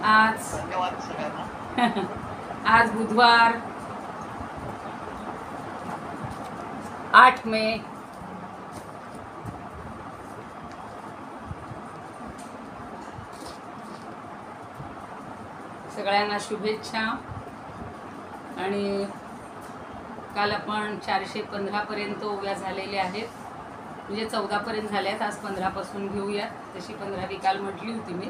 आज धन्यवाद सगळ्यांना. आज बुधवार 8 मे. सगळ्यांना शुभेच्छा. आणि काल आपण 415 पर्यंत ओव्या झालेल्या आहेत, म्हणजे 14 पर्यंत झाल्यात. आज 15 पासून घेऊयात. तशी 15वी काल म्हटली होती मी.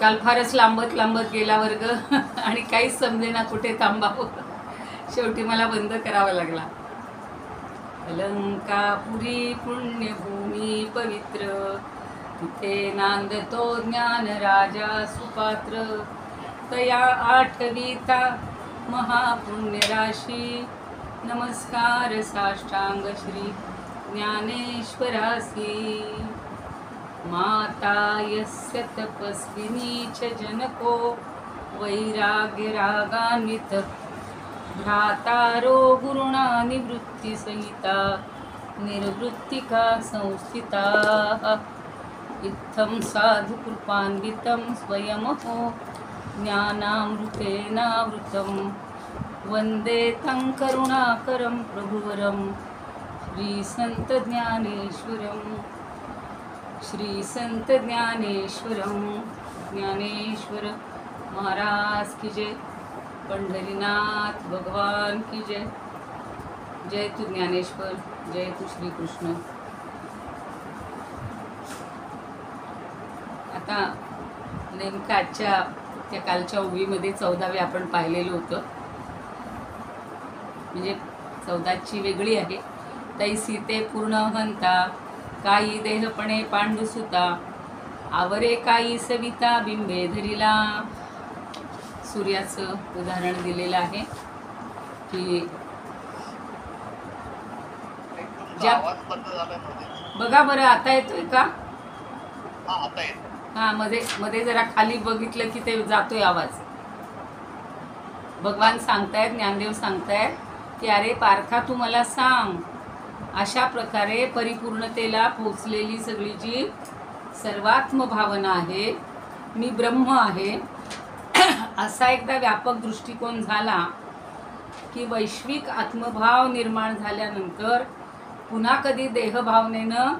काल फारच लांबत गेला वर्ग आणि काहीच समजेना कुठे थांबावं. शेवटी मला बंद करावा लागला. अलंकापुरी पुण्यभूमी पवित्र, तिथे नांदतो ज्ञान राजा सुपात्र. तया आठवीता महापुण्य राशी, नमस्कार साष्टांग श्री ज्ञानेश्वरासी. माता यस्य तपस्विनी च जनको, वैराग्य रागान्वित भ्रातारो गुरुणा निवृत्तिसहिता निर्वृत्तिका संस्थिता. इत्थं साधु कृपान्वितं स्वयमहो ज्ञानामृतेनावृतं, वन्दे तं करुणाकरं प्रभुवरं श्रीसंत ज्ञानेश्वरं. श्री संत ज्ञानेश्वरं. ज्ञानेश्वर महाराज की जय. पंढरीनाथ भगवान की जय. जय तू ज्ञानेश्वर, जय तू श्रीकृष्ण. आता नेमकं आजच्या त्या कालच्या ओवीमध्ये 14वी आपण पाहिलेलं होतं, म्हणजे 14ची वेगळी आहे. तैसी ते पूर्ण हंता, काही देहपणे पांडुसुता, आवरे काही सविता बिंबे धरिला. सूर्याचं उदाहरण दिलेलं आहे की तुमचा आवाज बंद झालाय मध्ये. बघा बरं आता येतोय का? हा, आता येतो. हा, मध्ये जरा खाली बघितलं की ते जातोय आवाज. भगवान सांगतायत, ज्ञानदेव सांगतायत की अरे पार्था तू मला सांग, अशा प्रकारे परिपूर्णतेला पोचलेली सगळी जी सर्वात्म भावना आहे, मी ब्रह्म आहे, असा एकदा व्यापक दृष्टिकोन झाला की वैश्विक आत्मभाव निर्माण झाल्यानंतर पुन्हा कधी देहभावनेनं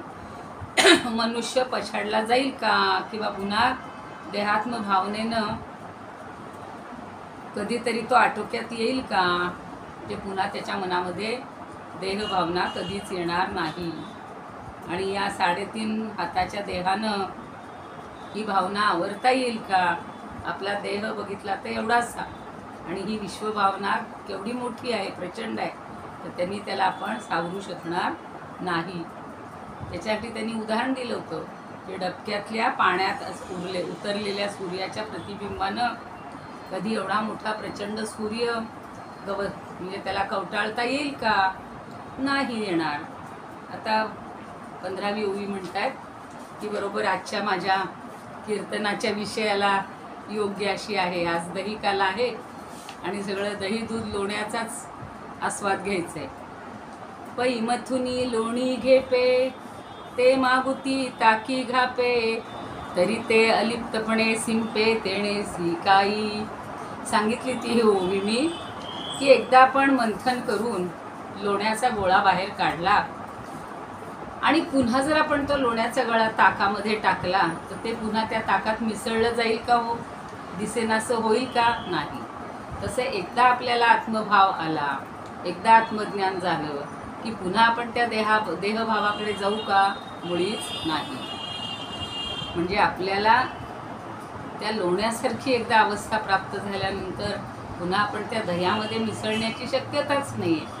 मनुष्य पछाडला जाईल का, किंवा पुन्हा देहात्म भावनेनं कधीतरी तो आटोक्यात येईल का, ते पुन्हा त्याच्या मनामध्ये देहभावना कधीच येणार नाही. आणि या 3.5 हाताच्या देहानं ही भावना आवरता येईल का? आपला देह बघितला तर एवढासा, आणि ही विश्वभावना केवढी मोठी आहे, प्रचंड आहे, तर त्यांनी त्याला आपण सावरू शकणार नाही. त्याच्यासाठी त्यांनी उदाहरण दिलं होतं की डबक्यातल्या पाण्यात उतरलेल्या सूर्याच्या प्रतिबिंबानं कधी एवढा मोठा प्रचंड सूर्य म्हणजे त्याला कवटाळता येईल का? नाही येणार. आता 15वी ओवी म्हणतात की बरोबर आजच्या माझ्या कीर्तनाच्या विषयाला योग्य अशी आहे. आज दही काल आहे आणि सगळं दही दूध लोण्याचाच आस्वाद घ्यायचा आहे. पै मथुनी लोणी घेपे, ते मागुती ताकी घापे, तरी ते अलिप्तपणे सिंपे तेणे सी काही. सांगितली ती ही ओवी मी की एकदा आपण मंथन करून लोण्याचा गोळा बाहेर काढला आणि पुन्हा जर आपण तो लोण्याचा गोळा ताकामध्ये टाकला तर ते पुन्हा त्या ताकात मिसळलं जाईल का? हो, दिसेनासं होईल का? नाही. तसे एकदा आपल्याला आत्मभाव आला, एकदा आत्मज्ञान झालं की पुन्हा आपण त्या देहभावाकडे जाऊ का? मुळीच नाही. म्हणजे आपल्याला त्या लोण्यासारखी एकदा अवस्था प्राप्त झाल्यानंतर पुन्हा आपण त्या दह्यामध्ये मिसळण्याची शक्यताच नाही आहे.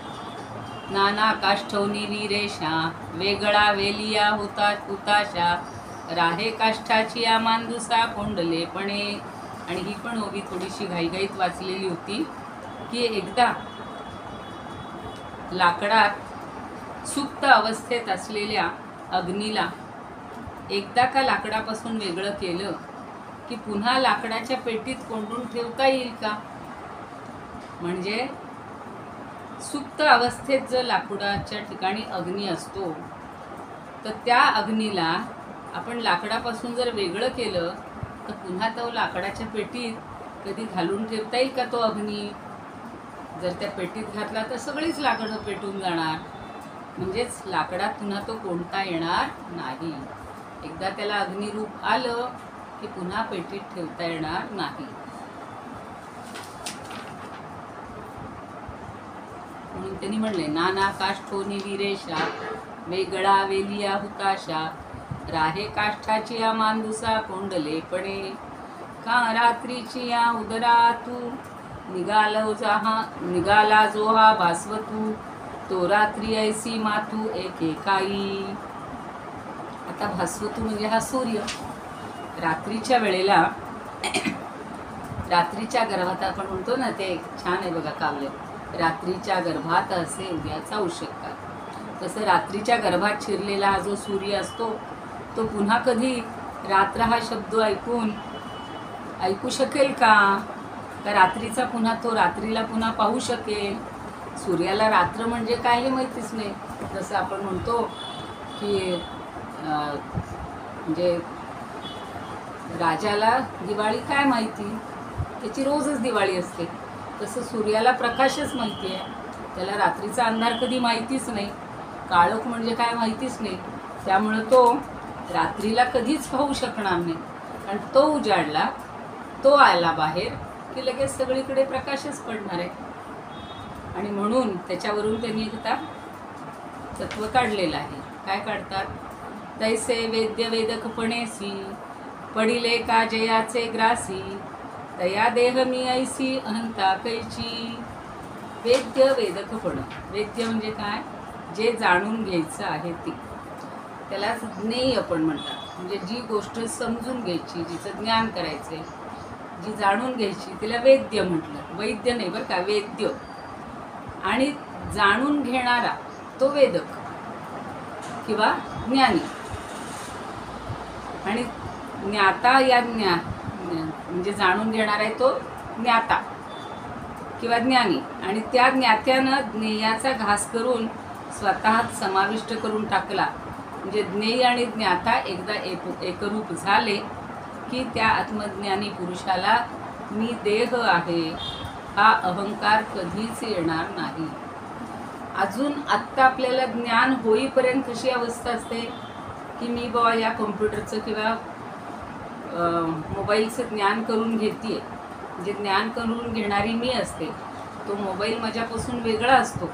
नाना काष्ठवनी वीरेशा, वेगळा वेलिया होता हुताशा, राहे काष्ठाची या मांदुसा कोंडलेपणे. आणि ही पण ओवी थोडीशी घाईघाईत वाचलेली होती की एकदा लाकडात सुप्त अवस्थेत असलेल्या अग्नीला एकदा का लाकडापासून वेगळं केलं की पुन्हा लाकडाच्या पेटीत कोंडून ठेवता येईल का? म्हणजे सुप्त अवस्थेत जर लाकडाच्या ठिकाणी अग्नी असतो तर त्या अग्नीला आपण लाकडापासून जर वेगळं केलं तर पुन्हा तो लाकडाच्या पेटीत कधी घालून ठेवता येईल का तो अग्नी? जर त्या पेटीत घातला तर सगळीच लाकडं पेटून जाणार, म्हणजेच लाकडात पुन्हा तो कोणता येणार नाही. एकदा त्याला अग्निरूप आलं की पुन्हा पेटीत ठेवता येणार नाही. म्हणून त्यांनी म्हणले, नाना काष्ठोनी विरेशा वेगळा वेलिया हुताशा, राहे काष्ठाची या मांदुसा कोंडलेपणे, का रात्रीची या उदरातू निघाला जो हा भास्वतू, तो रात्री ऐसी मातू एकेकाई. आता भास्वतू म्हणजे हा सूर्य. रात्रीच्या वेळेला रात्रीच्या गर्भात आपण म्हणतो ना, ते छान आहे बघा काव्य, रात्रीच्या गर्भात असे उद्याचा उशक्का. तसं रात्रीच्या गर्भात शिरलेला हा जो सूर्य असतो तो पुन्हा कधी रात्र हा शब्द ऐकू शकेल का? का रात्रीचा पुन्हा तो रात्रीला पुन्हा पाहू शकेल? सूर्याला रात्र म्हणजे काय हे माहितीच नाही. जसं आपण म्हणतो की म्हणजे राजाला दिवाळी काय माहिती, त्याची रोजच दिवाळी असते. तसं सूर्याला प्रकाशच माहिती आहे, त्याला रात्रीचा अंधार कधी माहितीच नाही, काळोख म्हणजे काय माहितीच नाही. त्यामुळं तो रात्रीला कधीच पाहू शकणार नाही. आणि तो उजाडला, तो आला बाहेर की लगेच सगळीकडे प्रकाशच पडणार आहे. आणि म्हणून त्याच्यावरून त्यांनी आता तत्व काढलेलं आहे. काय काढतात? तैसे वेद्य वेदकपणेसी, पडिले का जयाचे ग्रासी, तया देह मी ऐसी अहंता कैची. वेद्य वेदकपण, वेद्य म्हणजे काय? जे जाणून घ्यायचं आहे ते, त्यालाच ज्ञेय पण म्हणतात. म्हणजे जी गोष्ट समजून घ्यायची, जिचं ज्ञान करायचं आहे, जी जाणून घ्यायची, तिला वेद्य म्हटलं. वैद्य नाही बरं का, वेद्य. आणि जाणून घेणारा तो वेदक किंवा ज्ञानी. आणि ज्ञाता या म्हणजे जाणून घेणारा आहे तो ज्ञाता किंवा ज्ञानी. आणि त्या ज्ञात्यानं ज्ञेयाचा घास करून स्वतःत समाविष्ट करून टाकला. म्हणजे ज्ञेय आणि ज्ञाता एकदा एकरूप झाले की त्या आत्मज्ञानी पुरुषाला मी देह आहे हा अहंकार कधीच येणार नाही. अजून आत्ता आपल्याला ज्ञान होईपर्यंत कशी अवस्था असते की मी बाबा या कॉम्प्युटरचं किंवा मोबाईलचं ज्ञान करून घेते, जे ज्ञान करून घेणारी मी असते. तो मोबाईल माझ्यापासून वेगळा असतो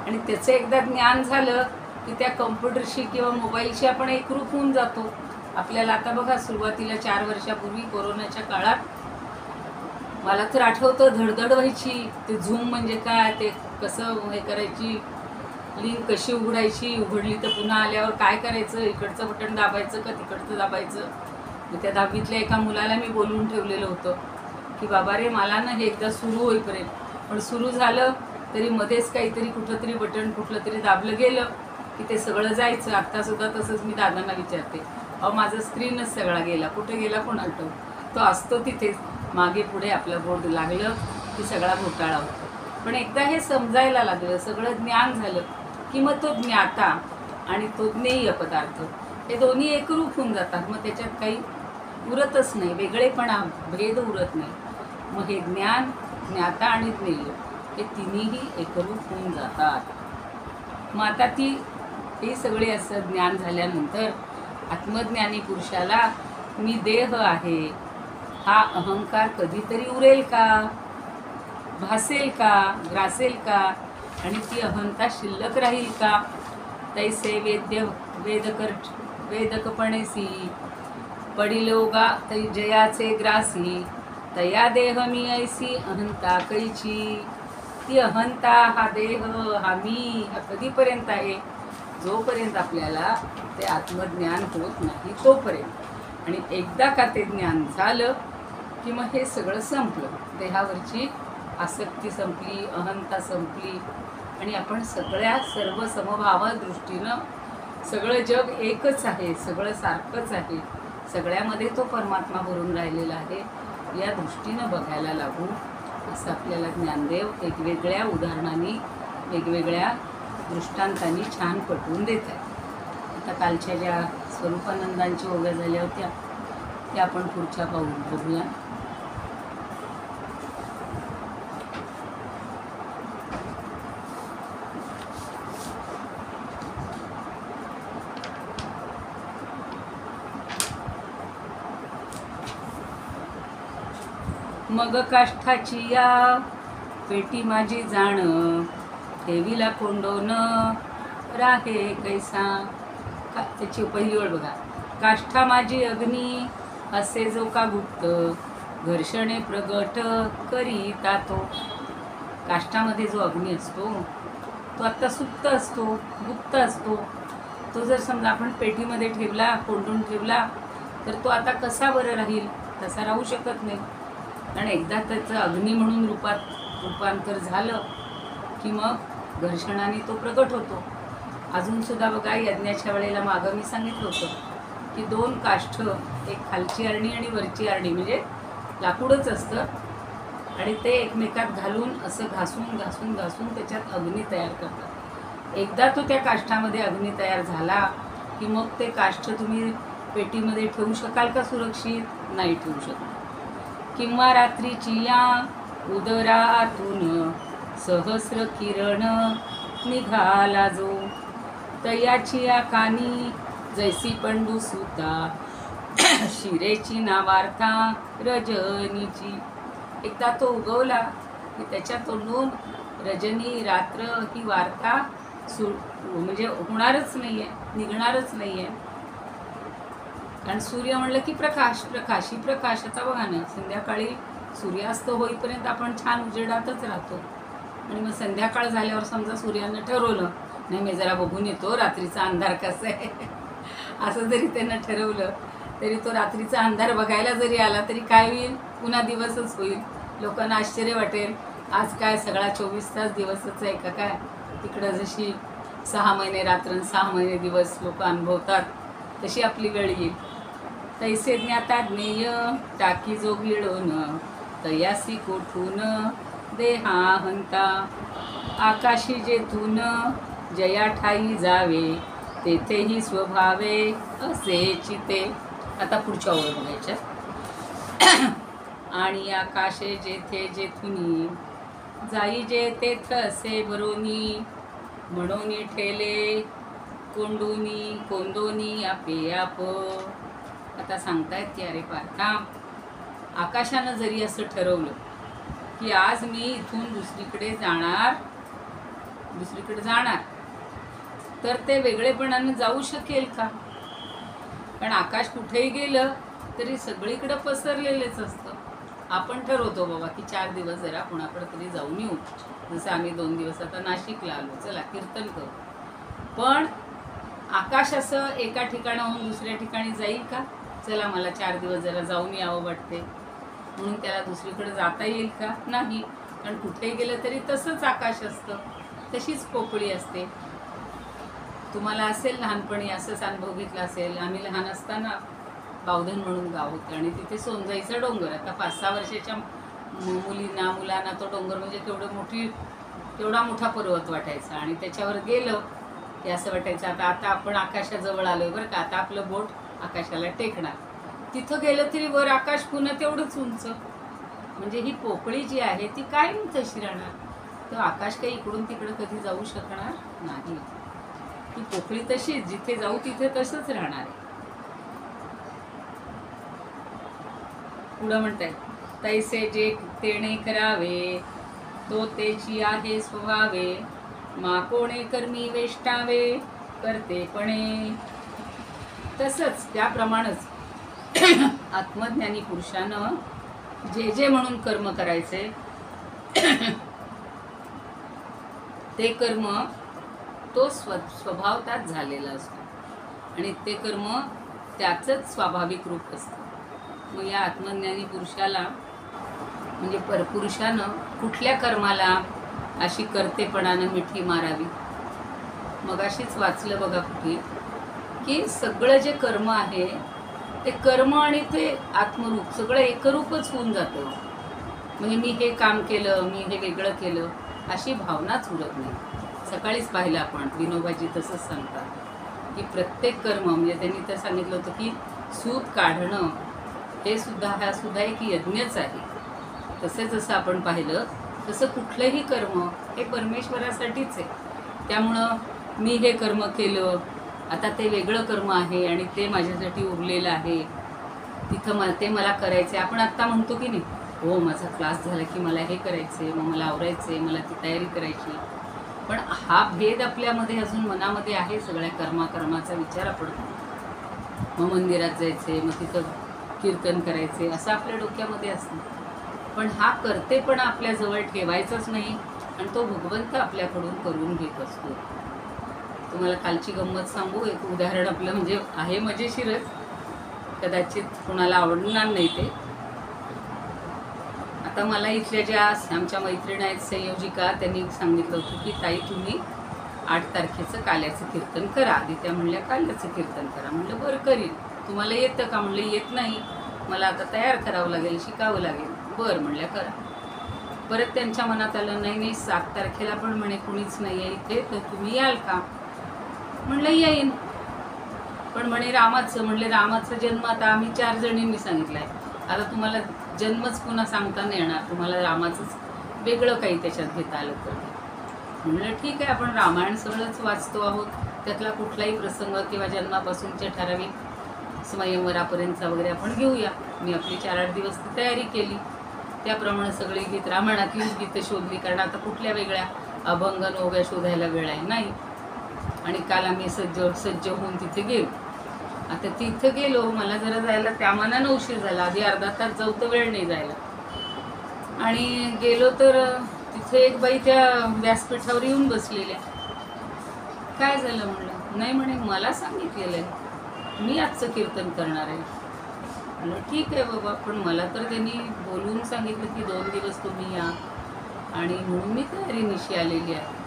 आणि त्याचं एकदा ज्ञान झालं की त्या कॉम्प्युटरशी किंवा मोबाईलशी आपण एकरूप होऊन जातो. आपल्याला आता बघा, सुरुवातीला 4 वर्षापूर्वी कोरोनाच्या काळात मला तर आठवतं धडधड व्हायची. ते झूम म्हणजे काय, ते कसं हे करायची, लिंक कशी उघडायची, उघडली तर पुन्हा आल्यावर काय करायचं, इकडचं बटन दाबायचं का तिकडचं दाबायचं. त्या 10वीतल्या एका मुलाला मी बोलवून ठेवलेलं होतं की बाबा रे, मला ना हे एकदा सुरू होईपर्यंत, पण सुरू झालं तरी मध्येच काहीतरी कुठलं बटन कुठलं तरी दाबलं गेलं की ते सगळं जायचं. आत्तासुद्धा तसंच मी दादांना विचारते, अहो माझा स्क्रीनच सगळा गेला, कुठे गेला कोणाला ठाऊक. तो असतो तिथेच, मागे पुढे आपलं बोर्ड लागलं की सगळा घोटाळा होतो. पण एकदा हे समजायला लागलं, सगळं ज्ञान झालं की मग तो ज्ञाता आणि तो ज्ञेय पदार्थ हे दोन्ही एकरूप होऊन जातात. मग त्याच्यात काही उरतच नाही, वेगळेपणा, भेद उरत नाही. मग हे ज्ञान, ज्ञाता आणि ज्ञेय हे तिन्हीही एकरूप होऊन जातात. मग आता हे सगळे असं ज्ञान झाल्यानंतर आत्मज्ञानी पुरुषाला मी देह आहे हा अहंकार कधीतरी उरेल का, भासेल का, ग्रासेल का, आणि ती अहंता शिल्लक राहील का? तैसे वेदकपणेसी, पडिलोगा तै जयाचे ग्रासी, तया देह मी ऐसी अहंता कैची. ती अहंता, हा देह, हा मी, हा कधीपर्यंत आहे? जोपर्यंत आपल्याला ते आत्मज्ञान होत नाही तोपर्यंत. आणि एकदा का ते ज्ञान झालं की मग हे सगळं संपलं. देहावरची आसक्ती संपली, अहंता संपली आणि आपण सर्व समभावा दृष्टीनं सगळं जग एकच आहे, सगळं सारखंच आहे, सगळ्यामध्ये तो परमात्मा भरून राहिलेला आहे या दृष्टीनं बघायला लागू, असं आपल्याला ज्ञानदेव वेगवेगळ्या उदाहरणांनी, वेगवेगळ्या दृष्टांतांनी छान पटवून देत आहे. आता कालच्या ज्या स्वरूपानंदांच्या ओव्या झाल्या होत्या ते आपण पुढच्या बघूया. मग काष्ठाची या पेटी माझी जाण, ठेवीला कोंडोन राहे कैसा. त्याची पहिली ओळ बघा. काष्ठा माझी अग्नी, असे जो का गुप्त, घर्षणे प्रगट करीता तो. काष्ठामध्ये जो अग्नी असतो तो आत्ता सुप्त असतो, गुप्त असतो. तो जर समजा आपण पेटीमध्ये ठेवला, कोंडून ठेवला, तर तो आता कसा बरं राहील? तसा राहू शकत नाही. कारण एकदा त्याचं अग्नी म्हणून रूपांतर झालं की मग घर्षणाने तो प्रगट होतो. अजूनसुद्धा बघा, यज्ञाच्या वेळेला मागं मी सांगितलं होतं की 2 काष्ठ, एक खालची आरणी आणि वरची आरणी, म्हणजे लाकूडच असतं, आणि ते एकमेकात घालून असं घासून घासून घासून त्याच्यात अग्नी तयार करतात. एकदा तो त्या काष्ठामध्ये अग्नी तयार झाला की मग ते काष्ठ तुम्ही पेटीमध्ये ठेवू शकाल का सुरक्षित? नाही ठेवू शकत. किंवा रात्रीची या उदरातून सहस्र किरण निघाला जो, तयाची या कानी जैसी पंडू सुता, शिरेची ना वार्ता रजनीची. एकदा तो उगवला की त्याच्या तोंडून रजनी, रात्र ही वार्ता म्हणजे होणारच नाही आहे, निघणारच नाही आहे. कारण सूर्य म्हणलं की प्रकाश, प्रकाश ही प्रकाश. आता बघा ना, संध्याकाळी सूर्यास्त होईपर्यंत आपण छान उजेडातच राहतो, आणि मग संध्याकाळ झाल्यावर समजा सूर्यानं ठरवलं, नाही मी जरा बघून येतो रात्रीचा अंधार कसा आहे, असं जरी त्यानं ठरवलं तरी तो रात्रीचा अंधार बघायला जरी आला तरी काय होईल? पुन्हा दिवसच होईल. लोकांना आश्चर्य वाटेल, आज काय सगळा 24 तास दिवसच आहे का काय? तिकडं जशी 6 महिने रात्र 6 महिने दिवस लोक अनुभवतात, तशी आपली वेळ येईल. तैसे ज्ञाता ज्ञेय टाकी जो गिळून, तयासी कोठून देहा हंता. आकाशी जेथून जया ठाई जावे, तेथेही स्वभावे असे चिते. आता पुढच्या ओळ बघायच्या. आणि आकाशे जेथे जेथुनी, जाई जे तेथ असे बरोनी, म्हणून ठेले कोंडोनी कोंदोनी आपे आप. आता सांगतायत की अरे पार्था, आकाशानं जरी असं ठरवलं की आज मी इथून दुसरीकडे जाणार, तर ते वेगळेपणानं जाऊ शकेल का? कारण आकाश कुठेही गेलं तरी सगळीकडे पसरलेलेच असतं. आपण ठरवतो बाबा की 4 दिवस जरा कुणाकडे तरी जाऊन येऊ, जसं आम्ही 2 दिवस आता नाशिकला आलो, चला कीर्तन करू. पण आकाश असं एका ठिकाणाहून दुसऱ्या ठिकाणी जाईल का? चला मला 4 दिवस जरा जाऊन यावं वाटते, म्हणून त्याला दुसरीकडे जाता येईल का? नाही. कारण कुठेही गेलं तरी तसंच आकाश असतं, तशीच पोकळी असते. तुम्हाला असेल लहानपणी असंच अनुभव घेतला असेल. आम्ही लहान असताना बावधन म्हणून गाव होतं, आणि तिथे सोनजाईचा डोंगर. आता 5-6 वर्षाच्या मुलांना तो डोंगर म्हणजे केवढा मोठा पर्वत वाटायचा, आणि त्याच्यावर गेलं की असं वाटायचं आता आपण आकाशाजवळ आलोय बरं का, आता आपलं बोट आकाशाला टेकणार. तिथं गेलं तरी वर आकाश पुन्हा तेवढंच उंच. म्हणजे ही पोकळी जी आहे ती कायम तशी राहणार. तर आकाश काही इकडून तिकडं कधी जाऊ शकणार नाही. ही पोकळी तशीच, जिथे जाऊ तिथे तसंच राहणार आहे. पुढं म्हणताय, तैसे जे तेणे करावे, तो तेची आहे स्वभावे, मा कोणे कर्मी वेष्टावे, करतेपणे. तसंच त्याप्रमाणेच आत्मज्ञानी पुरुषानं जे म्हणून कर्म करायचे ते कर्म तो स्वभावतात झालेला असतो, आणि ते कर्म त्याचंच स्वाभाविक रूप असतं. मग या आत्मज्ञानी पुरुषाला म्हणजे परपुरुषानं कुठल्या कर्माला अशी करतेपणानं मिठी मारावी? मग अशीच वाचलं बघा कुठे की सगळं जे कर्म आहे ते कर्म आणि ते आत्मरूप सगळं एकरूपच होऊन जातं. म्हणजे मी हे काम केलं, मी हे वेगळं केलं अशी भावनाच उरत नाही. सकाळीच पाहिलं आपण, विनोबाजी तसंच सांगतात की प्रत्येक कर्म म्हणजे त्यांनी तर सांगितलं होतं की सूत काढणं हे सुद्धा हा सुद्धा एक यज्ञच आहे. तसे जसं आपण पाहिलं तसं कुठलंही कर्म हे परमेश्वरासाठीच आहे. त्यामुळं मी हे कर्म केलं, आता ते वेगळं कर्म आहे आणि ते माझ्यासाठी उरलेलं आहे, तिथं ते मला करायचं आहे. आपण आत्ता म्हणतो की नाही, हो माझा क्लास झाला की मला हे करायचं आहे, मग मला आवरायचं आहे, मला ती तयारी करायची. पण हा भेद आपल्यामध्ये अजून मनामध्ये आहे. सगळ्या कर्माचा विचार आपण करतो. मग मंदिरात जायचे, मग तिथं कीर्तन करायचे, असं आपल्या डोक्यामध्ये असतं. पण हा करतेपणा आपल्याजवळ ठेवायचाच नाही आणि तो भगवंत आपल्याकडून करून घेत असतो. तुम्हाला कालची गंमत सांगू. एक उदाहरण आपलं म्हणजे आहे मजेशीरच, कदाचित कोणाला आवडणार नाही ते. आता मला इथल्या ज्या आमच्या मैत्रिणी आहेत संयोजिका, त्यांनी सांगितलं होतं की ताई तुम्ही 8 तारखेचं काल्याचं कीर्तन करा. आधी त्या म्हणल्या काल्याचं कीर्तन करा. म्हणलं बरं करीन. तुम्हाला येतं का? म्हणलं येत नाही, मला आता तयार करावं लागेल, शिकावं लागेल. बरं म्हणल्या करा. परत त्यांच्या मनात आलं नाही नाही 7 तारखेला पण म्हणे कुणीच नाही आहे इथे, तर तुम्ही याल का? म्हणलं येईन. पण म्हणे रामाचं. म्हणले रामाचा जन्म आता आम्ही 4 जणींनी सांगितलं आहे, आता तुम्हाला जन्मच पुन्हा सांगता नाही येणार, तुम्हाला रामाचंच वेगळं काही त्याच्यात घेता आलं तर. म्हणलं ठीक आहे, आपण रामायण सगळंच वाचतो आहोत, त्यातला कुठलाही प्रसंग किंवा जन्मापासूनच्या ठराविक स्वयंवरापर्यंतचा वगैरे आपण घेऊया. मी आपली 4-8 दिवस ती तयारी केली. त्याप्रमाणे सगळे गीत, रामायणातलीच गीतं शोधली, कारण आता कुठल्या वेगळ्या अभंग नोव्या शोधायला वेळ आहे नाही. आणि काल आम्ही सज्ज होऊन तिथे गेलो. आता तिथं गेलो, मला जरा जायला त्या मनानं उशीर झाला. आधी अर्धा तास जाऊ तर वेळ नाही जायला. आणि गेलो तर तिथे एक बाई त्या व्यासपीठावर येऊन बसलेल्या. काय झालं म्हणलं. नाही म्हणे मला सांगितलेलं आहे, मी आजचं कीर्तन करणार आहे. म्हणलं ठीक आहे बाबा, पण मला तर त्यांनी बोलून सांगितलं की 2 दिवस तुम्ही या, आणि म्हणून मी तयारीनिशी आलेली आहे.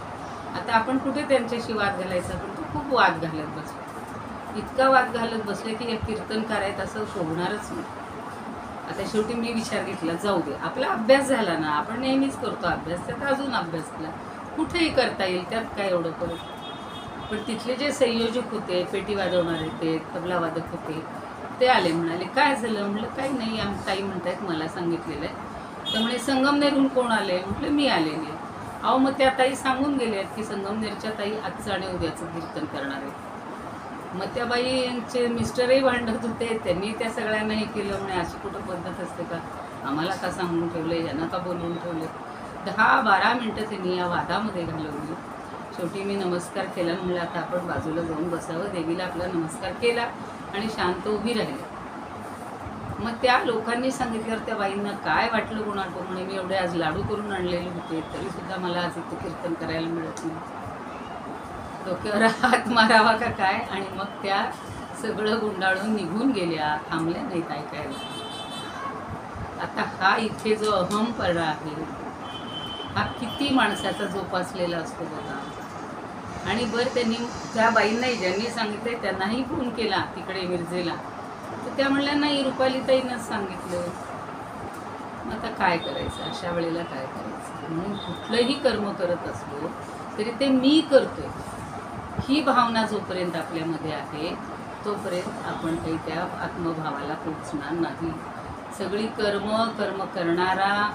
आता आपण कुठे त्यांच्याशी वाद घालायचा, पण तो खूप वाद घालत बसलो. इतका वाद घालत बसले की या कीर्तन करायचं असं शोभणारच नाही. आता शेवटी मी विचार घेतला, जाऊ दे, आपला अभ्यास झाला ना, आपण नेहमीच करतो अभ्यास, त्यात अजून अभ्यास केला, कुठेही करता येईल, त्यात काय एवढं करू. पण तिथले जे संयोजक होते, पेटी वाजवणारे ते तबला वादक होते, ते आले. म्हणाले काय झालं? म्हटलं काही नाही, ताई म्हणतायत मला सांगितलेलं आहे. तर म्हणे संगमनेरहून कोण आले? म्हटलं मी आलेली आहे. अहो मग त्या ताई सांगून गेले आहेत की संगमनेरच्या ताई आजचं आणि उद्याचं कीर्तन करणार आहे. मग त्या बाईंचे मिस्टरही भांडत होते, त्यांनी त्या सगळ्यांना हे केलं. म्हणे अशी कुठं पद्धत असते का? आम्हाला का सांगून ठेवले, यांना का बोलवून ठेवले? 10-12 मिनटं त्यांनी या वादामध्ये घालवली. शेवटी मी नमस्कार केला. म्हणलं आता आपण बाजूला जाऊन बसावं. देवीला आपला नमस्कार केला आणि शांत उभी राहिली. मग त्या लोकांनी सांगितल्यावर त्या बाईंना काय वाटलं कोणाला. म्हणे मी एवढे आज लाडू करून आणलेले होते, तरीसुद्धा मला आज इथं कीर्तन करायला मिळत नाही. डोक्यावर हात मारावा का काय. आणि मग त्या सगळं गुंडाळून निघून गेल्या, थांबल्या नाहीत ऐकायला. आता हा इथे जो अहमपणा आहे, हा किती माणसाचा जोपासलेला असतो बघा. आणि बरं त्यांनी त्या बाईंनाही ज्यांनी सांगितलं त्यांनाही फोन केला तिकडे मिरजेला, तर त्या म्हणल्या नाही रुपालीताईंनाच सांगितलं. मग आता काय करायचं, अशा वेळेला काय करायचं. म्हणून कुठलंही कर्म करत असलो तरी ते मी करतोय ही भावना जोपर्यंत आपल्यामध्ये आहे तोपर्यंत आपण काही त्या आत्मभावाला पोचणार नाही. सगळी कर्म करणारा,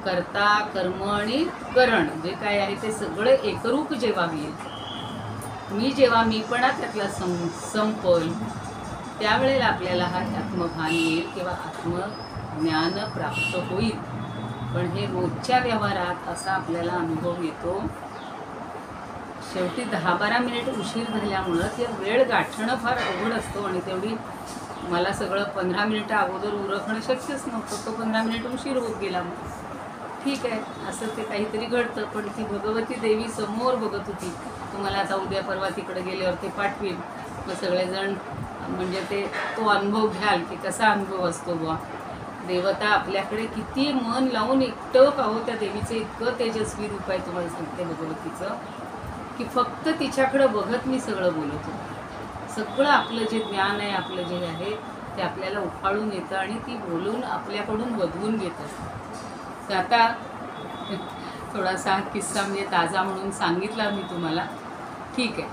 कर्ता, कर्म आणि करण जे काय आहे ते सगळं एकरूप जेव्हा होईल, जेव्हा मीपणा त्यातला संपल, त्यावेळेला आपल्याला हा आत्मभान येईल किंवा आत्मज्ञान प्राप्त होईल. पण हे रोजच्या व्यवहारात असा आपल्याला अनुभव येतो. शेवटी 10-12 मिनिट उशीर झाल्यामुळं ते वेळ गाठणं फार अवघड असतो. आणि तेवढी मला सगळं 15 मिनिटं अगोदर उरकणं शक्यच नव्हतं. तो 15 मिनिट उशीर होत गेला. मग ठीक आहे, असं ते काहीतरी घडतं. पण ती भगवती देवी समोर बघत होती. तुम्हाला आता उद्या परवा तिकडे गेल्यावर ते पाठवील, मग सगळेजण म्हणजे तो अनुभव घ्याल की कसा अनुभव असतो बुवा. देवता आपल्याकडे किती मन लावून एकटं पाहो, त्या देवीचं इतकं तेजस्वी रूप आहे तुम्हाला सांगते भगवतीचं, की फक्त तिच्याकडं बघत मी सगळं बोलत होते. सगळं आपलं जे ज्ञान आहे, आपलं जे आहे ते आपल्याला उफाळून येतं आणि ती बोलून आपल्याकडून बदलून घेत असते. तर आता थोडासा किस्सा म्हणजे ताजा म्हणून सांगितला मी तुम्हाला, ठीक आहे.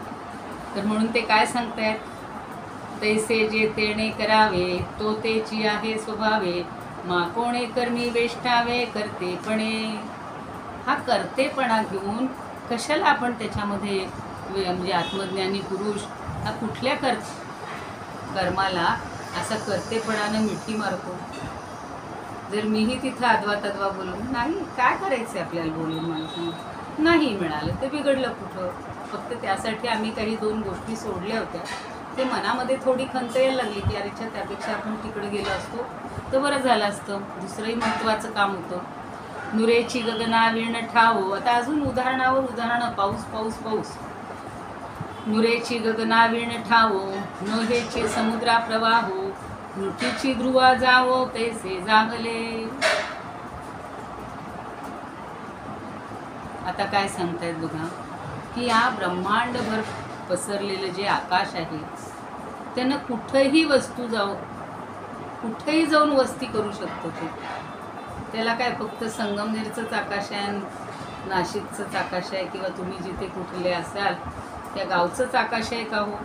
तर म्हणून ते काय सांगतायत तैसे जे तेणे करावे तो तेची आहे स्वभावे मा कोणे कर्मी वेष्टावे करतेपणे. हा करतेपणा घेऊन कशाला आपण त्याच्यामध्ये म्हणजे आत्मज्ञानी पुरुष हा कुठल्या कर्माला असा करतेपणानं मिठी मारतो. जर मीही तिथं अद्वा तद्वा बोलून नाही काय करायचं आपल्याला बोलून मला सांग नाही मिळालं ते बिघडलं कुठं. फक्त त्यासाठी आम्ही काही 2 गोष्टी सोडल्या होत्या. ते मनामध्ये थोडी खंत यायला लागली की अरेच्या त्यापेक्षा आपण तिकडे गेलो असतो तर बरं झालं असतं. दुसरंही महत्त्वाचं काम होतं. नुरेची गगना विण ठावो. आता अजून उदाहरणावर उदाहरणं. पाऊस पाऊस पाऊस. नुरेची गगना विण ठावो नोहेची समुद्रा प्रवाहो नृतीची ध्रुवा जावो तैसे जागले. आता काय सांगतायत बघा की या ब्रह्मांडभर पसरलेलं जे आकाश आहे त्यानं कुठंही वस्तू कुठेही जाऊन वस्ती करू शकतो. त्याला काय फक्त संगमनेरचंच आकाश आहे, नाशिकचंच आकाश आहे किंवा तुम्ही जिथे कुठले असाल त्या गावचंच आकाश आहे का हो.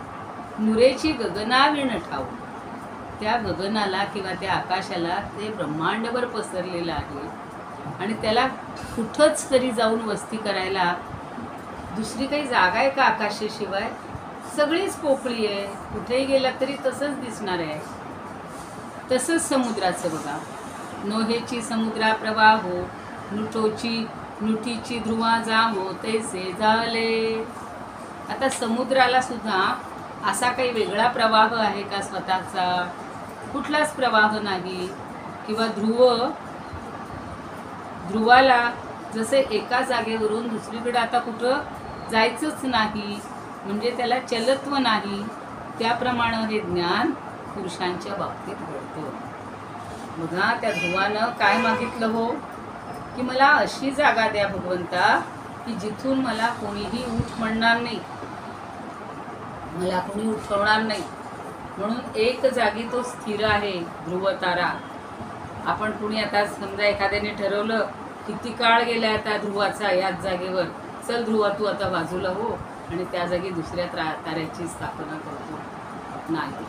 नुरेची गगना विण ठाऊ. त्या गगनाला किंवा त्या आकाशाला ते ब्रह्मांडभर पसरलेलं आहे आणि त्याला कुठंच तरी जाऊन वस्ती करायला दुसरी काही जागा आहे का आकाशाशिवाय. सगळीच पोकळी आहे. कुठेही गेला तरी तसंच दिसणार आहे. तसंच समुद्राचं बघा. नोहेची समुद्रा प्रवाहो नुठीची ध्रुवा जावो तैसे झाले. आता समुद्राला सुद्धा असा काही वेगळा प्रवाह आहे का स्वतःचा. कुठलाच प्रवाह नाही. किंवा ध्रुवाला जसे एका जागेवरून दुसरीकडे आता कुठं जायचंच नाही म्हणजे त्याला चलत्व नाही. त्याप्रमाणे हे ज्ञान पुरुषांच्या बाबतीत घडतं. बघा त्या ध्रुवानं काय मागितलं हो की मला अशी जागा द्या भगवंता की जिथून मला कोणीही उठ म्हणणार नाही, मला कोणी उठवणार नाही. म्हणून एक जागी तो स्थिर आहे ध्रुव तारा. आपण कुणी आता समजा एखाद्याने ठरवलं किती काळ गेला आता ध्रुवाचा याच जागेवर, चल ध्रुवा तू आता बाजूला हो आणि त्या जागी दुसऱ्या ताऱ्याची स्थापना करतो. नाही.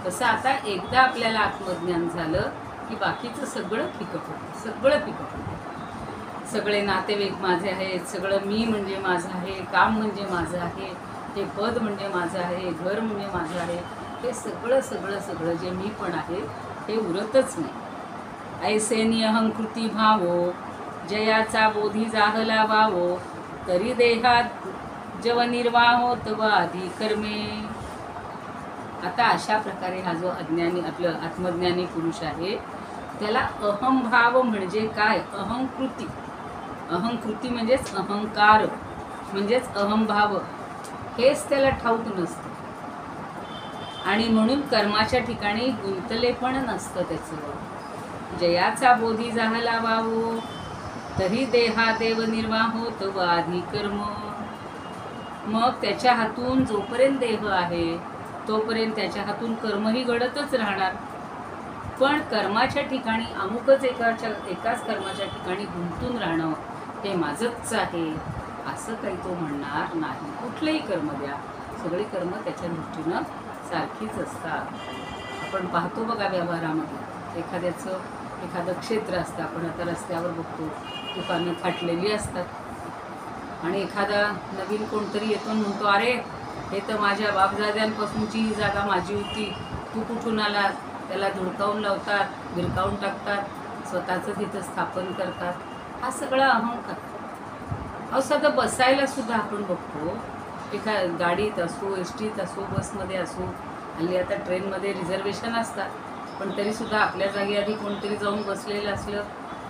तसं आता एकदा आपल्याला आत्मज्ञान झालं की बाकीचं सगळं फिकट होतं. सगळं फिकट होतं. सगळे नातेवाईक माझे आहेत, सगळं मी म्हणजे माझं आहे, काम म्हणजे माझं आहे, हे पद म्हणजे माझं आहे, घर म्हणजे माझं आहे, हे सगळं सगळं सगळं जे मी पण आहे हे उरतच नाही. ऐसे निअहंकृती भावो जयाचा बोधी जाहला वावो तरी देहात जव निर्वाहो तव आधी कर्मे. आता अशा प्रकारे हा जो अज्ञानी आपलं आत्मज्ञानी पुरुष आहे त्याला अहंभाव म्हणजे काय. अहंकृती. अहंकृती म्हणजेच अहंकार म्हणजेच अहंभाव हेच त्याला ठाऊक नसतं आणि म्हणून कर्माच्या ठिकाणी गुंतले पण नसतं त्याचं. जयाचा बोधी जाहला वावो तरी देहा देव निर्वाहो तव आधी कर्म. मग त्याच्या हातून जोपर्यंत देह आहे तोपर्यंत त्याच्या हातून कर्मही घडतच राहणार. पण कर्माच्या ठिकाणी अमुकच एकाच कर्माच्या ठिकाणी गुंतून राहणं हे माझंच आहे असं काही तो म्हणणार नाही. कुठलेही कर्म द्या, सगळी कर्म त्याच्या दृष्टीनं सारखीच असतात. आपण पाहतो बघा व्यवहारामध्ये एखादं क्षेत्र असतं. आपण आता रस्त्यावर बघतो दुकानं फाटलेली असतात आणि एखादा नवीन कोणतरी येतो म्हणतो अरे हे तर माझ्या बापदाद्यांपासूनची ही जागा माझी होती, तू कुठून आला. त्याला धुडकावून लावतात, भिरकावून टाकतात, स्वतःचं तिथं स्थापन करतात. हा सगळा अहंकार. अहो साधं बसायला सुद्धा आपण बघतो एका गाडीत असो, एसटीत असो, बसमध्ये असो, हल्ली आता ट्रेनमध्ये रिझर्वेशन असतात, पण तरीसुद्धा आपल्या जागी आधी कोणतरी जाऊन बसलेलं असलं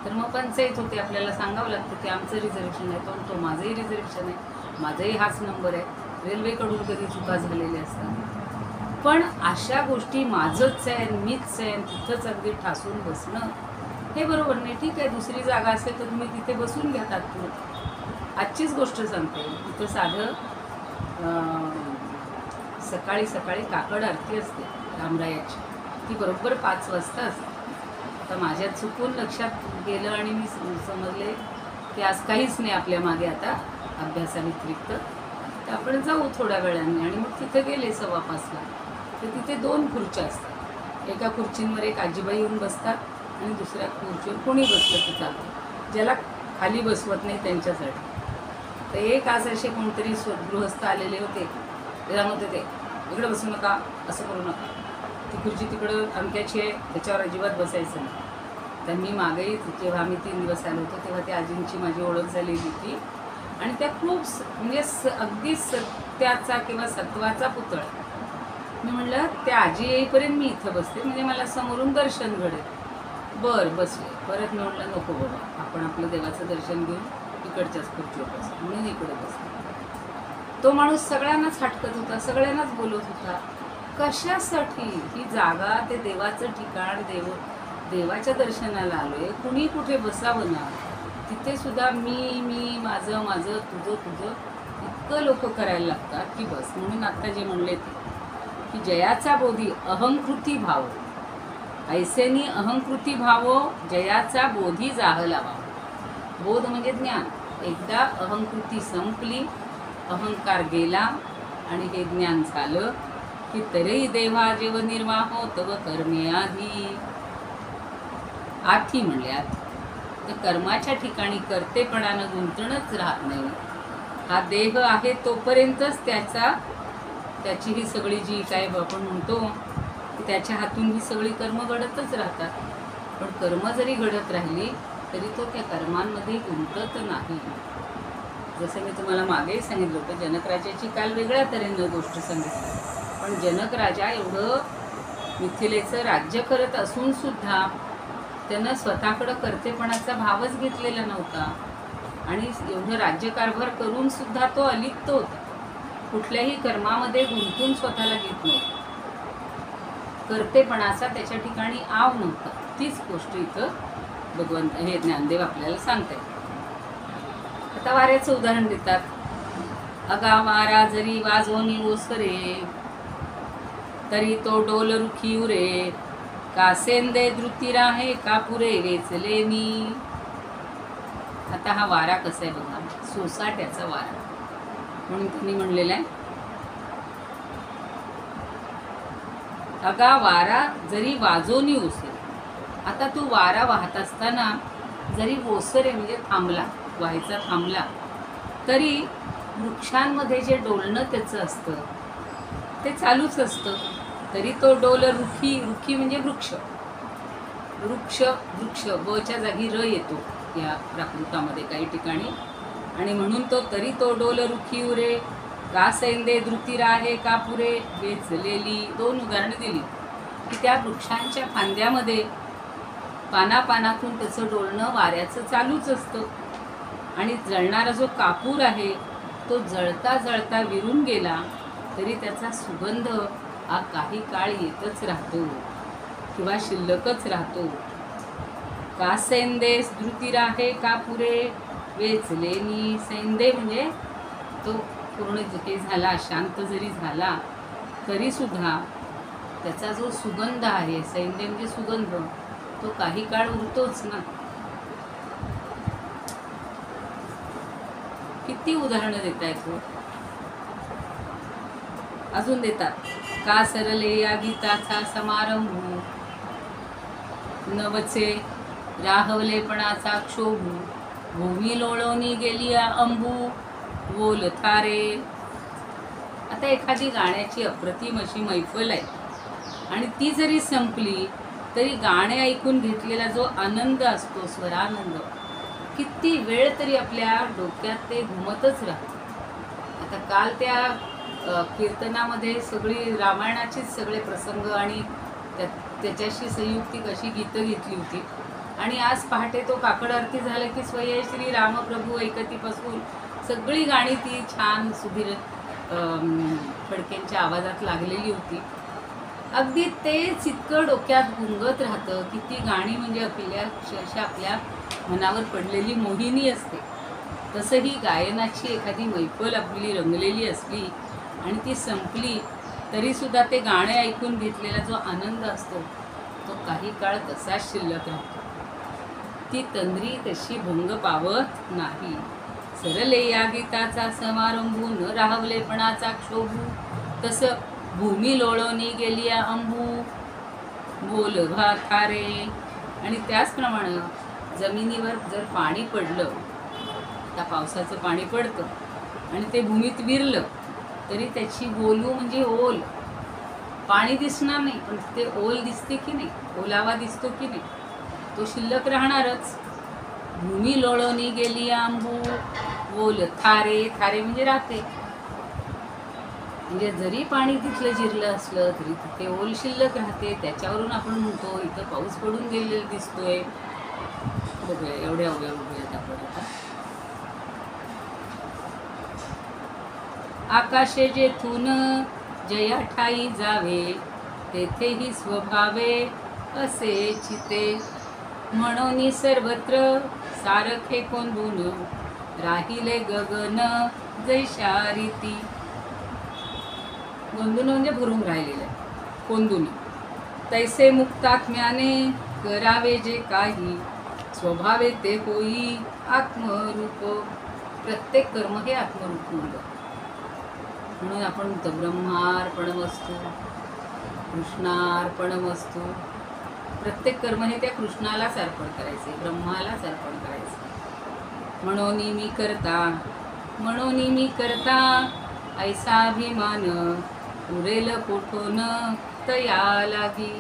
तर मग पंचायत होते. आपल्याला सांगावं लागतं की आमचं रिझर्वेशन आहे, तो माझंही रिझर्वेशन आहे, माझाही हाच नंबर आहे. रेल्वेकडून कधी चुका झालेल्या असतात. पण अशा गोष्टी माझंच आहे, मीच आहे, तिथंच अगदी ठासून बसणं हे बरोबर नाही. ठीक आहे, दुसरी जागा असेल तर तुम्ही तिथे बसून घ्या तात्पुरतं. आजचीच गोष्ट सांगते. तिथं साधं सकाळी सकाळी काकड आरती असते रामरायाची. ती बरोबर 5 वाजता असते. आता माझ्या चुकून लक्षात गेलं आणि मी समजले की आज काहीच नाही आपल्या मागे आता अभ्यासाव्यतिरिक्त, तर आपण जाऊ थोड्या वेळाने. आणि मग तिथे गेले 5:15. तर तिथे 2 खुर्च्या असतात. एका खुर्चींवर एक आजीबाई येऊन बसतात आणि दुसऱ्या खुर्चीवर कोणी बसलं तर चालतं, ज्याला खाली बसवत नाही त्यांच्यासाठी. तर एक आज असे कोणतरी गृहस्थ आलेले होते, ते सांगत होते इकडे बसू नका, असं करू नका, ती खुर्ची तिकडं अमक्याची आहे, त्याच्यावर अजिबात बसायचं नाही. तर मी मागेही जेव्हा आम्ही 3 दिवस आलो होतो तेव्हा त्या आजींची माझी ओळख झालेली होती आणि त्या खूप म्हणजे अगदी सत्याचा किंवा सत्वाचा पुतळा. मी म्हटलं त्या आजी येईपर्यंत मी इथं बसते, म्हणजे मला समोरून दर्शन घडेल. बरं बसले. परत मी म्हटलं नको बाबा, आपण आपलं देवाचं दर्शन घेऊन इकडच्याच खुर्चीवर बसू, म्हणून इकडे बसलो. तो माणूस सगळ्यांनाच हटकत होता, सगळ्यांनाच बोलत होता. कशासाठी? ही जागा, ते देवाचं ठिकाण, देवाच्या दर्शनाला आलोय, कुणी कुठे बसावं ना. तिथे सुद्धा मी माझं माझं, तुझं इतकं लोक करायला लागतात की बस. म्हणून आत्ता जे म्हणले ते की जयाचा बोधी अहंकृती भाव, ऐसेनी अहंकृती भावो जयाचा बोधी जाहलावा. बोध म्हणजे ज्ञान. एकदा अहंकृती संपली, अहंकार गेला आणि हे ज्ञान झालं की तरी देवा जेव निर्वाहो तव कर्मे आधी म्हणल्यात. तर कर्माच्या ठिकाणी कर्तेपणानं गुंतणच राहत नाही. हा देह आहे तोपर्यंतच त्याची ही सगळी जी काय आपण म्हणतो की त्याच्या हातून ही सगळी कर्म घडतच राहतात. पण कर्म जरी घडत राहिली तरी तो त्या कर्मांमध्ये गुंतत नाही. जसं मी तुम्हाला मागेही सांगितलं होतं, जनकराजाची काल वेगळ्या तऱ्हेनं गोष्ट सांगितली. पण जनक राजा एवढं मिथिलेचं राज्य करत असून सुद्धा त्यानं स्वतःकडं कर्तेपणाचा भावच घेतलेला नव्हता आणि एवढं राज्यकारभार करून सुद्धा तो अलिप्त होता. कुठल्याही कर्मामध्ये गुंतून स्वतःला घेत नव्हता. कर्तेपणाचा त्याच्या ठिकाणी आव नव्हता. तीच गोष्ट इथं भगवंत हे ज्ञानदेव आपल्याला सांगतात. आता वाऱ्याचं उदाहरण देतात. अगा वारा जरी वाजोनी ओसरे, तरी तो डोल रुखी उरे, कासेंदे धृती राहे कापुरे वेचलेनी. आता हा वारा कसा आहे बघा, सोसाट्याचा वारा. म्हणून त्यांनी म्हणलेला आहे अगा वारा जरी वाजोनी ओसरे. आता तू वारा वाहत असताना जरी ओसरे म्हणजे थांबला, व्हायचा थांबला, तरी वृक्षांमध्ये जे डोलणं त्याचं असतं ते चालूच असतं. तरी तो डोल रुखी म्हणजे वृक्ष बच्या जागी र येतो या प्राकृतामध्ये काही ठिकाणी. आणि म्हणून तरी तो डोल रुखी उरे, का सैंदे धृती राहे कापुरे वेचलेली. 2 उदाहरणं दिली की त्या वृक्षांच्या फांद्यामध्ये पानापानातून त्याचं डोलणं वाऱ्याचं चालूच असतं. आणि जळणारा जो कापूर आहे तो जळता जळता विरून गेला तरी त्याचा सुगंध हा काही काळ येतच राहतो किंवा शिल्लकच राहतो. का सैंदे धृती राहे कापुरे वेचलेनी. सैंदे म्हणजे तो पूर्ण हे झाला, शांत जरी झाला तरी सुद्धा त्याचा जो सुगंध आहे, सैंदे म्हणजे सुगंध, तो काही काळ उरतोच ना. किती उदाहरणं देता येतो. अजून देतात. का सरले या गीताचा समारंभ, नवचे राहवलेपणाचा क्षोभू, भूमी लोळवणी गेली अंबू बोल थारे. आता एखादी गाण्याची अप्रतिम अशी मैफल आहे आणि ती जरी संपली तरी गाणे ऐकून घेतलेला जो आनंद असतो, स्वरानंद, किती वेळ तरी आपल्या डोक्यात ते घुमतच राहतं. आता काल त्या कीर्तनामध्ये सगळी रामायणाचीच सगळे प्रसंग आणि त्याच्याशी संयुक्तिक अशी गीतं घेतली होती. आणि आज पहाटे तो काकड आरती झाला की स्वये श्री रामप्रभू ऐकतीपासून सगळी गाणी ती छान सुधीर फडकेंच्या आवाजात लागलेली होती. अगदी तेच इतकं डोक्यात गुंगत राहतं की ती गाणी म्हणजे आपल्या मनावर पडलेली मोहिनी असते. तसं ही गायनाची एखादी मैफल आपली रंगलेली असली आणि ती संपली तरीसुद्धा ते गाणे ऐकून घेतलेला जो आनंद असतो तो काही काळ तसाच शिल्लक राहतो. ती तंद्री तशी भंग पावत नाही. सरले या गीताचा समारंभ न राहवलेपणाचा क्षोभू. तसं भूमी लोळवणी गेलिया अंबू बोल थारे. आणि त्याचप्रमाणे जमिनीवर जर पाणी पडलं, आता पावसाचं पाणी पडतं आणि ते भूमीत विरलं तरी त्याची बोलू म्हणजे ओल, पाणी दिसणार नाही पण ते ओल दिसते की नाही, ओलावा दिसतो की नाही, तो शिल्लक राहणारच. भूमी लोळवणी गेली आंबू बोल थारे. थारे म्हणजे राहते, म्हणजे जरी पाणी तिथलं जिरलं असलं तरी तिथे ओल शिल्लक राहते. त्याच्यावरून आपण म्हणतो इथं पाऊस पडून गेलेला दिसतोय. बघूया एवढ्या बघूयात आपण आता. आकाशे जेथून जया ठाई जावे, तेथेही स्वभावे असे चिते. म्हणून सर्वत्र सारखे कोंडून, राहिले गगन जैशा रीती. गोंदून म्हणजे भरून राहिलेलं आहे, कोंदून. तैसे मुक्तात्म्याने करावे जे काही, स्वभावे ते होई आत्मरूप. प्रत्येक कर्म हे आत्मरूप होतं. म्हणून आपण म्हणतो ब्रह्मार्पणमस्तु, कृष्णार्पणमस्तु. प्रत्येक कर्म हे त्या कृष्णालाच अर्पण करायचे, ब्रह्मालाच अर्पण करायचे. म्हणून मी करता ऐसा अभिमान, उरेल कोठून तया लागी.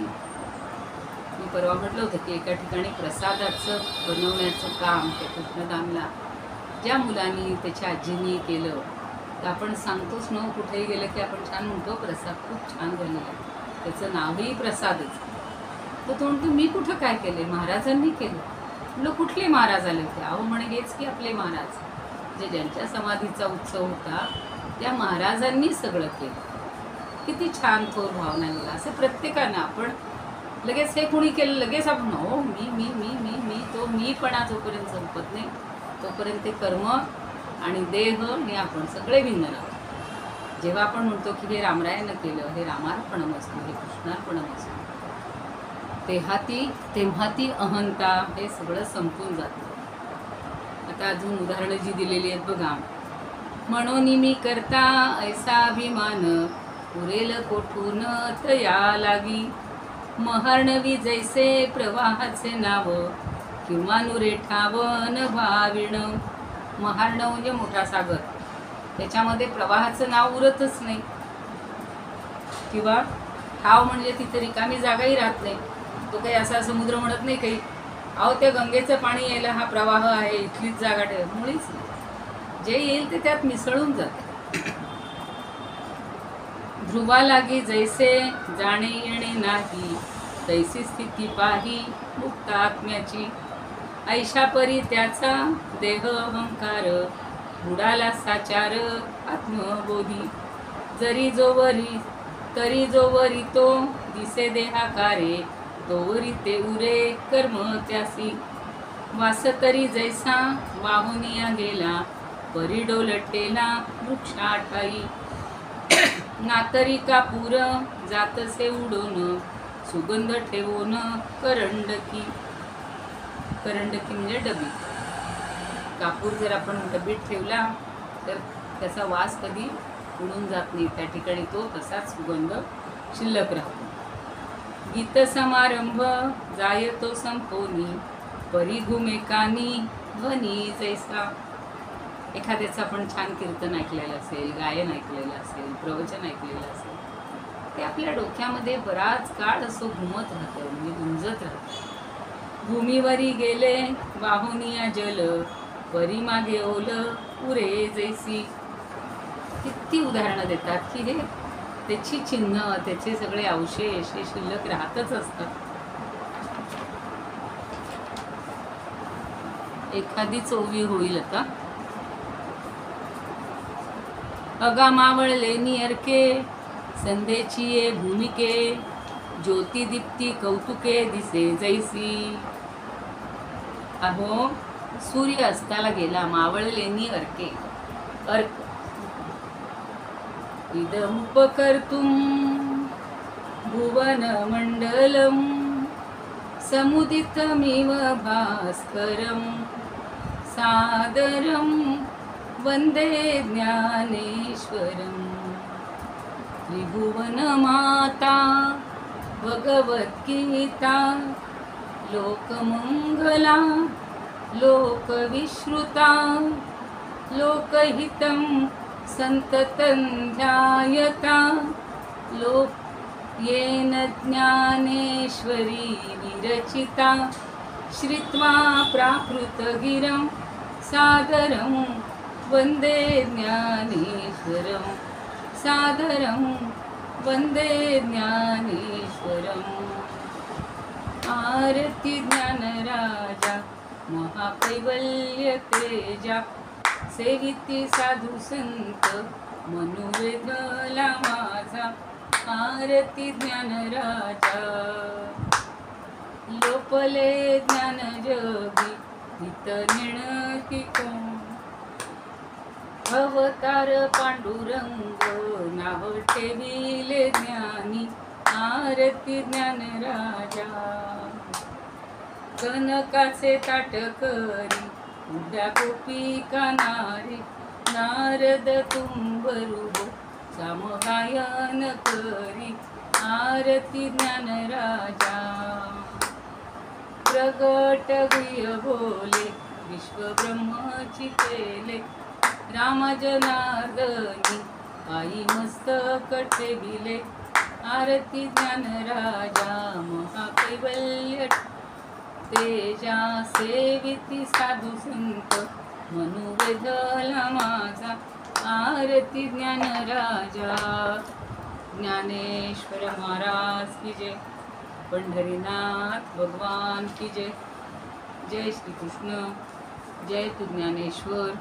मी परवा म्हटलं होतं की एका ठिकाणी प्रसादाचं बनवण्याचं काम त्या कृष्णधामला ज्या मुलांनी त्याच्या आजींनी केलं, तर आपण सांगतोच न, कुठेही गेलं की आपण छान म्हणतो प्रसाद खूप छान झालेला आहे, त्याचं नावही प्रसादच. तर तो म्हणतो मी कुठं काय केले, महाराजांनी केलं. म्हणलं कुठले महाराज आले होते? अहो म्हणे हेच की आपले महाराज, जे ज्यांच्या समाधीचा उत्सव होता त्या महाराजांनी सगळं केलं. किती छान थोर भावना आहे. असं प्रत्येकानं आपण लगेच हे कुणी केलं लगेच आपण हो मी मी मी मी मी तो मीपणा जोपर्यंत संपत नाही तोपर्यंत ते कर्म आणि देह हे आपण सगळे भिन्न राहतो. जेव्हा आपण म्हणतो की हे रामरायानं केलं, हे रामार्पणमस्तु, हे कृष्णार्पणमस्तु, तेव्हा ती अहंता हे सगळं संपून जातं. आता अजून उदाहरणं जी दिलेली आहेत बघा. म्हणून मी करता ऐसा अभिमान, उरेल कोठून तया लागी. महार्णवी जैसे प्रवाहाचे नाव, किंवा नुरेठावन भाविण. महार्णव म्हणजे मोठा सागर, त्याच्यामध्ये प्रवाहाचं नाव उरतच नाही. किंवा ठाव म्हणजे तिथे रिकामी जागाही राहत नाही, तो काही असा समुद्र म्हणत नाही काही. अहो त्या गंगेचं पाणी यायला हा प्रवाह आहे, इथलीच जागा ठेव, मुळीच नाही. जे येईल ते त्यात मिसळून जाते. ध्रुवा लागी जैसे जाणे येणे नाही, तैसी स्थिती पाही मुक्तात्म्याची. ऐशा परी त्याचा देह अहंकार, बुडाला साचार आत्मबोधी. तरी जोवरी तो दिसे देहाकारे, तोवरी ते उरे कर्म त्यासी. वास तरी जैसा वाहुनिया गेला, परी डोलटेला वृक्षा ठाई. नातरी कापूर जातसे उडून, सुगंध ठेवून करंडकी. करंडकी म्हणजे डबी. कापूर जर आपण डबीत ठेवला तर त्याचा वास कधी उडून जात नाही, त्या ठिकाणी तो तसाच सुगंध शिल्लक राहतो. गीत समारंभ जायतो संपोनी, परी घुमेकानी ध्वनी जैसा. एखाद्याचं आपण छान कीर्तन ऐकलेलं असेल, गायन ऐकलेलं असेल, प्रवचन ऐकलेलं असेल, ते आपल्या डोक्यामध्ये बराच काळ असं घुमत राहतं, म्हणजे गुंजत राहतं. भूमीवरी गेले वाहुनिया जल, परी मागे ओल उरे जैसी. किती उदाहरणं देतात की हे त्याची चिन्ह, त्याचे सगळे अवशेष हे शिल्लक राहतच असतात. एखादी चोवी होईल आता. अगा मावळले नियरके, संध्येची ये भूमिके, ज्योती दीप्ती कौतुके दिसे जैसी. अहो सूर्य अस्ताला गेला, मावळलेनी अर्के. अर्क इदमुपकर्तुं भुवन मंडलम, समुदितमिव भास्करम, सादरम वंदे ज्ञानेश्वरम. त्रिभुवन माता भगवद्गीता लोकमंगला लोकविश्रुता लोकहितं संततं ध्यायता येन ज्ञानेश्वरी विरचिता श्रुत्वा प्राकृतगिरं सादरं वन्दे ज्ञानेश्वरं सादरं वन्दे ज्ञानेश्वरम् आरती ज्ञानराजा महाकैवल्य तेजा सेविती साधू संत मनुवेदला माझा आरती ज्ञानराजा लोपले ज्ञान जगी हित निणती कोण अवतार पांडुरंग नाव ठेविले ज्ञानी आरती ज्ञानराजा कनकाचे ताट करी उड्या गोपिका नारी नारद तुंबरुगो सामगायन करी आरती ज्ञानराजा प्रगट गुह्य बोले विश्व ब्रह्मची केले राम जनार्दनी आई मस्तक ठेविले आरती ज्ञानराजा महाकैवल्य तेजा सेविती साधू संत मनुवेदला माझा आरती ज्ञानराजा ज्ञानेश्वर महाराज की जय पंढरीनाथ भगवान की जय जय श्री कृष्ण जय तू ज्ञानेश्वर